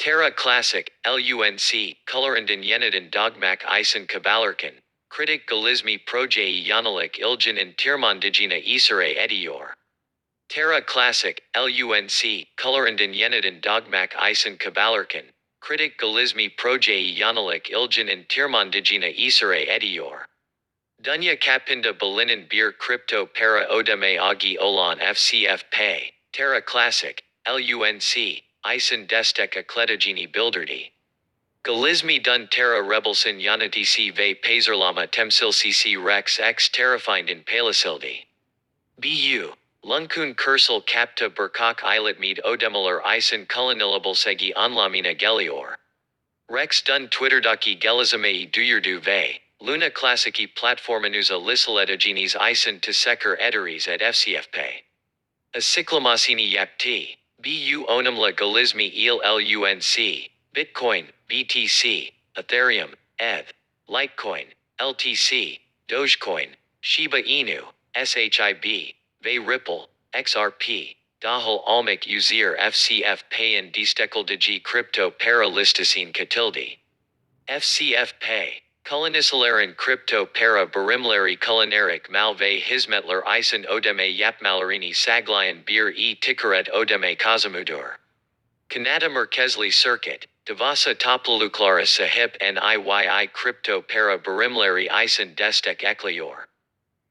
Terra Classic, LUNC, Colorandin Yenidin Dogmak Isen Kabalarkan, Critic Galizmi Projei Yanalik Iljan and Tirmandigina Isare Ediyor. Terra Classic, LUNC, Colorandin Yenidin Dogmak Isen Kabalarkan, Critic Galizmi Projei Yanalik Iljan and Tirmandigina Isare Ediyor. Dunya Kapinda Balinin Bir Crypto Para Odeme Agi Olan FCF Pay, Terra Classic, LUNC, Isen Destek Akletagini Bilderdi. Galizmi Dun Terra Rebelson Yanati C Ve Pazerlama Temsil CC Rex X Terrafind Palasildi. BU. Lunkun Kursal Kapta Burkak Isletmead Odemeler Isen Kulanilabalsegi Anlamina Gelior. Rex Dun Twitterdaki Gelizamei Duyurdu Ve. Luna Classici Platformanuza Lissaletagini's Isen Teseker Ederis at FCFPay. Acyclamasini Yapti. BU Onamla Galizmi Il LUNC. Bitcoin, BTC, Ethereum, ETH, Litecoin, LTC, Dogecoin, Shiba Inu, SHIB, Ve Ripple, XRP, Dahal Almik Uzir FCF Pay and Destekeldigi Crypto Para Listicine Katildi. FCF Pay, Kulinisalarin Crypto Para Barimlari Kulinarik Malve Hizmetler Isen Odeme Yapmalarini Saglayan Bir Tikaret Odeme Kazamudur. Kanada Merkezli Circuit, Devasa Topluluklara Sahip NIYI Crypto Para Barimlari Isen Destek Ekliyor.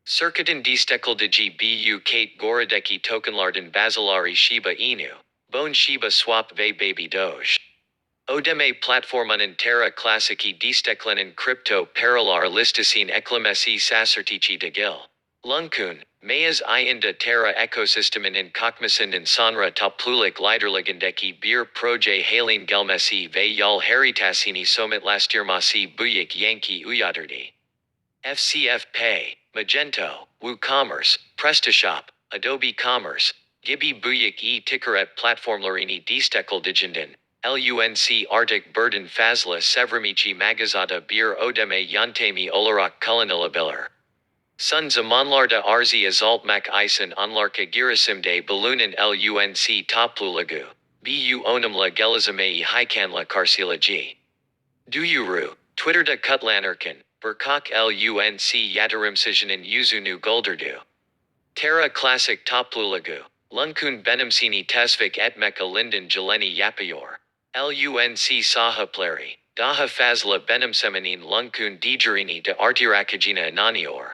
Circuitin Destekeldigi Bu Kate Goradeki Tokenlardan Basilari Shiba Inu, Bone Shiba Swap Ve Baby Doge. Odeme Platformunin Terra Classici Desteklenin Crypto Paralar Listicine Eklemesi Sacertici de Gil. Lunkun, Mayas Inda Terra Ecosystemin in Kokmasindin Sanra Toplulik Liderligandeki Bir Proje Halin Gelmesi Ve Yal Haritasini Somit Lastirmasi Buyik Yankee Uyaderdi. FCF Pay, Magento, WooCommerce, PrestaShop, Adobe Commerce, Gibi Buyik Tikaret Platformlarini Destekeldijindin, LUNC Arctic Burden Fazla Sevramici Magazata Bir Odeme Yantemi Olarak Kulinilabiller. Sun Zamanlarda Arzi Azaltmak Isen Anlarka Girasimde Balunin LUNC Toplulagu, Bu Onamla Gelizamei Hikanla Karsilaji. Duyuru, Twitterda Kutlanarkan, Burkak LUNC Yatarimsijanin Yuzunu Gulderdu. Terra Classic Toplulagu, Lunkun Benimsini Tesvik Etmeka Linden Jeleni Yapayor. LUNC Sahaplari, Daha Fazla Benimsemenin Lunkun Digerini de Artirakajina Ananior.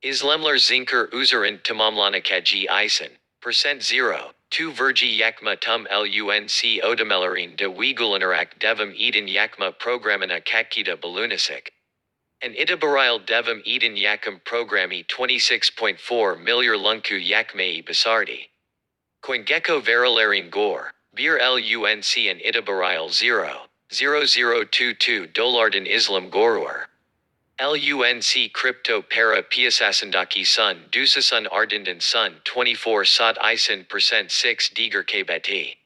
Islemler Zinker Uzerin Tamamlanakaji Isen, %0, 2 Vergi Yakma Tum LUNC Odemelarin de Wigulinarak Devum Eden Yakma Programina Katkita Balunasik. And Idabaril Devum Eden Yakum Programi 26.4 Milyar Lunku Yakmei Basardi. Coingecko Verilarin Gore, Bir LUNC and Idabaril 0.0022 Dolardan Islam Gorur. LUNC Crypto Para Piasasandaki Sun Dusasun Ardindan Sun 24 Sot Isen %6 Diger Kbeti.